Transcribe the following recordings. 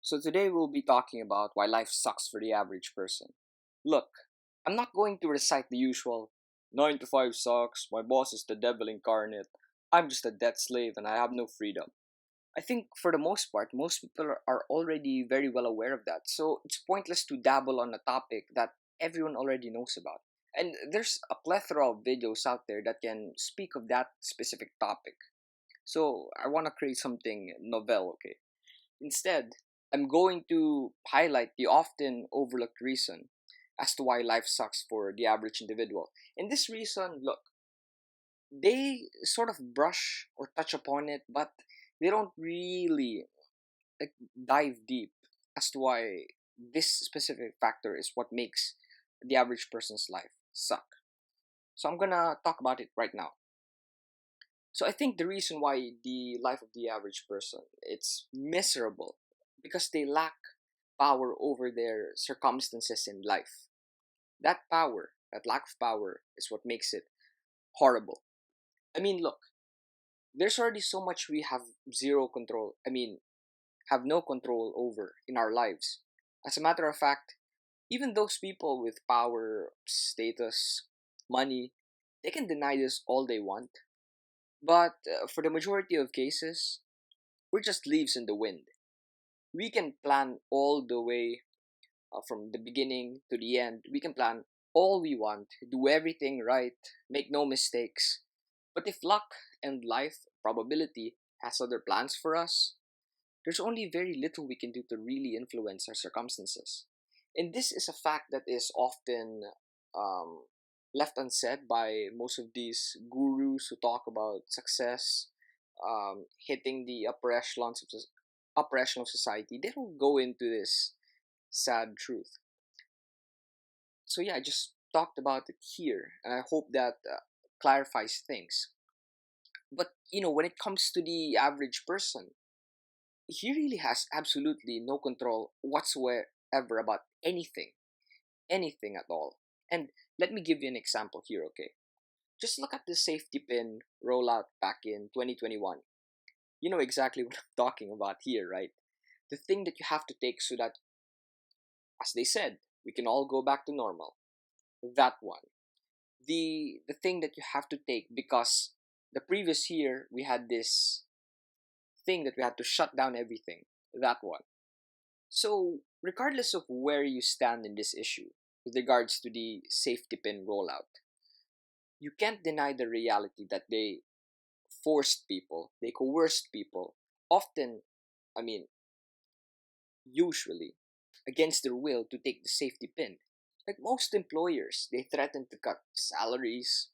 So today we'll be talking about why life sucks for the average person. Look, I'm not going to recite the usual 9 to 5 sucks, my boss is the devil incarnate, I'm just a debt slave and I have no freedom. I think for the most part, most people are already very well aware of that, so it's pointless to dabble on a topic that everyone already knows about. And there's a plethora of videos out there that can speak of that specific topic. So I want to create something novel, okay? Instead, I'm going to highlight the often overlooked reason as to why life sucks for the average individual. And this reason, look, they sort of brush or touch upon it, but they don't really like dive deep as to why this specific factor is what makes the average person's life suck. So I'm gonna talk about it right now. So I think the reason why the life of the average person it's miserable because they lack power over their circumstances in life. That power, that lack of power is what makes it horrible. I mean, look, there's already so much we have zero control. I mean, have no control over in our lives. As a matter of fact, even those people with power, status, money, they can deny this all they want. But for the majority of cases, we're just leaves in the wind. We can plan all the way from the beginning to the end. We can plan all we want, do everything right, make no mistakes. But if luck and life probability has other plans for us, there's only very little we can do to really influence our circumstances. And this is a fact that is often um, left unsaid by most of these gurus who talk about success, hitting the upper echelon of society. They don't go into this sad truth. So yeah, I just talked about it here, and I hope that clarifies things. But when it comes to the average person, he really has absolutely no control whatsoever about anything at all. And let me give you an example here, okay? Just look at the safety pin rollout back in 2021. You know exactly what I'm talking about here, right? The thing that you have to take so that, as they said, we can all go back to normal. That one. The thing that you have to take because the previous year we had this thing that we had to shut down everything. That one. So, regardless of where you stand in this issue with regards to the safety pin rollout, you can't deny the reality that they forced people, they coerced people, often, I mean, usually, against their will to take the safety pin. Like most employers, they threaten to cut salaries,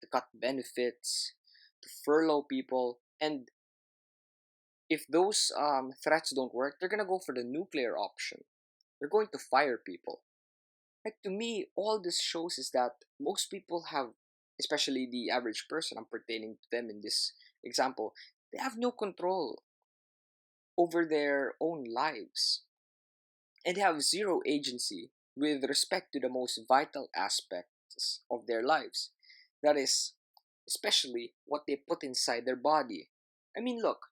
to cut benefits, to furlough people, and if those threats don't work, they're gonna go for the nuclear option. They're going to fire people. Like to me, all this shows is that most people have, especially the average person, I'm pertaining to them in this example, they have no control over their own lives. And they have zero agency with respect to the most vital aspects of their lives. That is, especially what they put inside their body. I mean, look,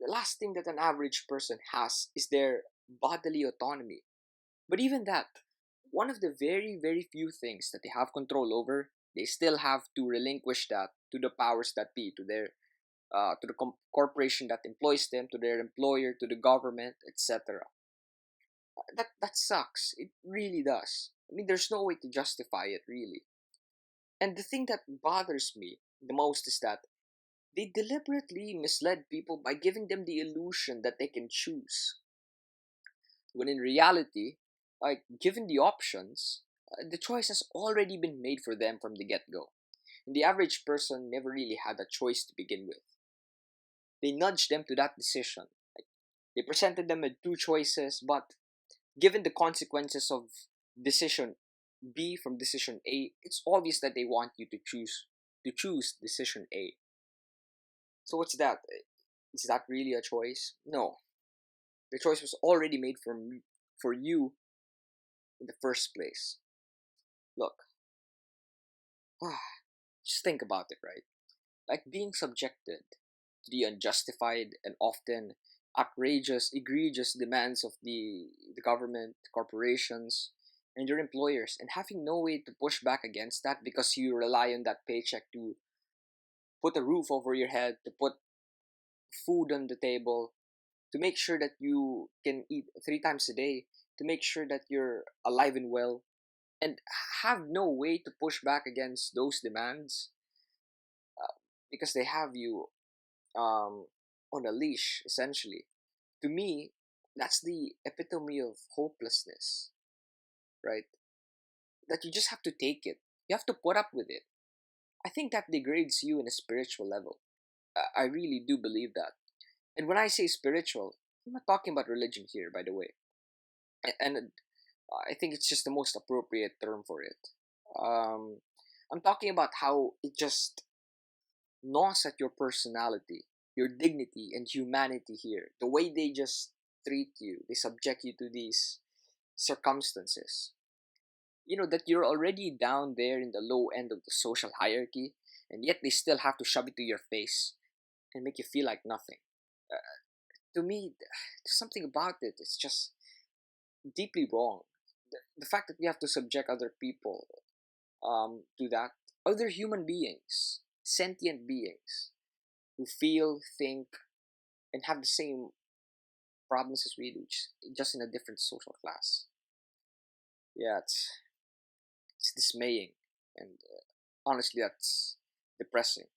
the last thing that an average person has is their bodily autonomy. But even that, one of the very, very few things that they have control over, they still have to relinquish that to the powers that be, to their to the corporation that employs them, to their employer, to the government, etc. That sucks. It really does. I mean, there's no way to justify it, really. And the thing that bothers me the most is that they deliberately misled people by giving them the illusion that they can choose. When in reality, like given the options, the choice has already been made for them from the get go. And the average person never really had a choice to begin with. They nudged them to that decision. Like, they presented them with two choices, but given the consequences of decision B from decision A, it's obvious that they want you to choose decision A. So what's that? Is that really a choice? No. The choice was already made for you in the first place. Look, just think about it, right? Like being subjected to the unjustified and often outrageous, egregious demands of the government, corporations, and your employers, and having no way to push back against that because you rely on that paycheck to put a roof over your head, to put food on the table, to make sure that you can eat 3 times a day, to make sure that you're alive and well, and have no way to push back against those demands because they have you um, on a leash, essentially. To me, that's the epitome of hopelessness, right? That you just have to take it. You have to put up with it. I think that degrades you in a spiritual level. I really do believe that. And when I say spiritual, I'm not talking about religion here, by the way. And I think it's just the most appropriate term for it. Um, I'm talking about how it just gnaws at your personality, your dignity, and humanity here. The way they just treat you, they subject you to these circumstances. You know, that you're already down there in the low end of the social hierarchy, and yet they still have to shove it to your face and make you feel like nothing. To me, there's something about it. It's just deeply wrong. The fact that we have to subject other people to that, other human beings, sentient beings who feel, think, and have the same problems as we do, just in a different social class. Yeah, it's dismaying, and honestly, that's depressing.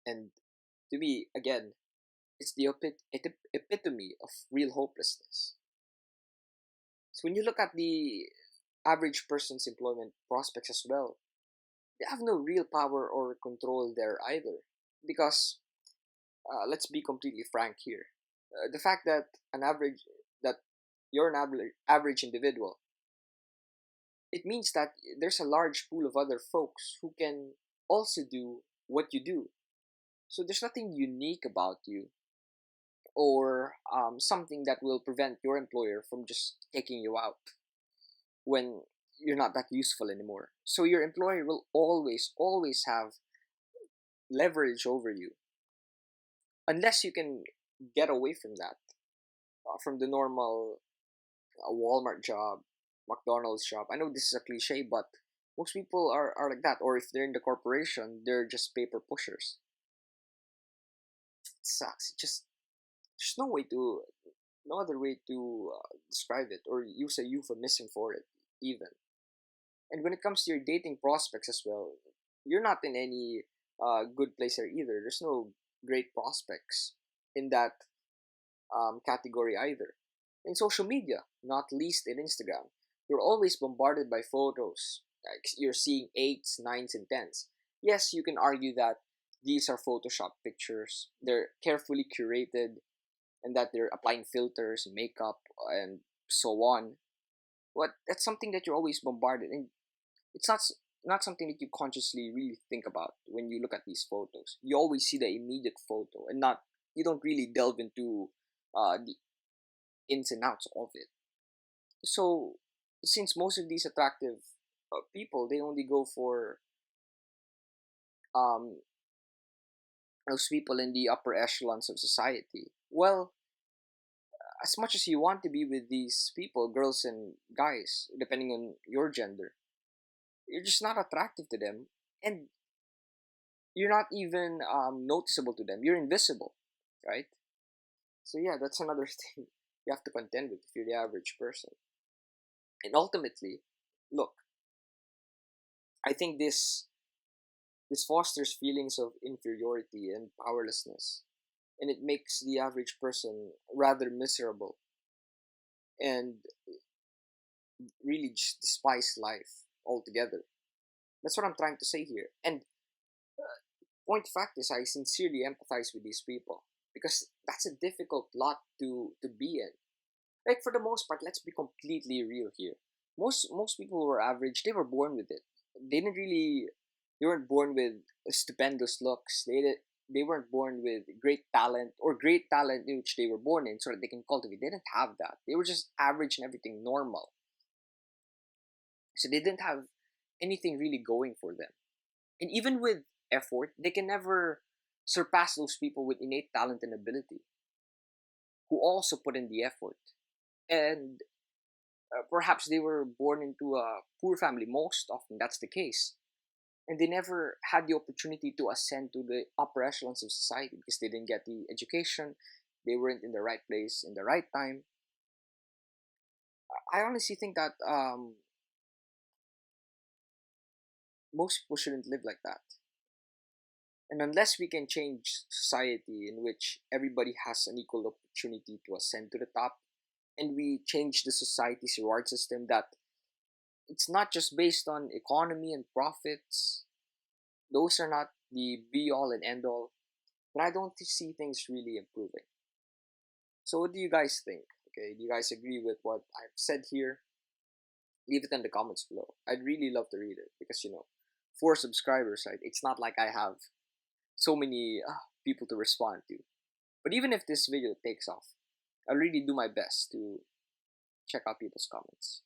And to me, again, it's the epitome of real hopelessness. So when you look at the average person's employment prospects as well, they have no real power or control there either. Because let's be completely frank here, the fact that an average that you're an average individual, it means that there's a large pool of other folks who can also do what you do. So there's nothing unique about you or something that will prevent your employer from just taking you out when you're not that useful anymore. So your employer will always have leverage over you unless you can get away from that, from the normal Walmart job, McDonald's job. I know this is a cliche, but most people are like that. Or if they're in the corporation, they're just paper pushers. It sucks. It just there's no other way to describe it or use a euphemism for it even. And when it comes to your dating prospects as well, you're not in any good place there either. There's no great prospects in that category either. In social media, not least in Instagram, you're always bombarded by photos. Like you're seeing eights, nines, and tens. Yes, you can argue that these are Photoshop pictures. They're carefully curated and that they're applying filters, makeup, and so on. But that's something that you're always bombarded, and it's not something that you consciously really think about when you look at these photos. You always see the immediate photo, and not you don't really delve into the ins and outs of it. So, since most of these attractive people, they only go for um, those people in the upper echelons of society. Well, as much as you want to be with these people, girls and guys, depending on your gender, you're just not attractive to them, and you're not even noticeable to them. You're invisible, right? So yeah, that's another thing you have to contend with if you're the average person. And ultimately, look, I think this fosters feelings of inferiority and powerlessness, and it makes the average person rather miserable and really just despise life altogether. That's what I'm trying to say here. And point fact is, I sincerely empathize with these people because that's a difficult lot to be in. Like for the most part, let's be completely real here. Most people who are average, they were born with it. They didn't really they weren't born with stupendous looks. They weren't born with great talent or great talent in which they were born in so that they can cultivate. They didn't have that. They were just average and everything normal. So they didn't have anything really going for them. And even with effort, they can never surpass those people with innate talent and ability. who also put in the effort. And perhaps they were born into a poor family. Most often, that's the case. And they never had the opportunity to ascend to the upper echelons of society because they didn't get the education, they weren't in the right place in the right time. I honestly think that most people shouldn't live like that. And unless we can change society in which everybody has an equal opportunity to ascend to the top, and we change the society's reward system that it's not just based on economy and profits, those are not the be all and end all, then I don't see things really improving. So, what do you guys think? Okay, do you guys agree with what I've said here? Leave it in the comments below. I'd really love to read it because, 4 subscribers, right? It's not like I have so many people to respond to. But even if this video takes off, I'll really do my best to check out people's comments.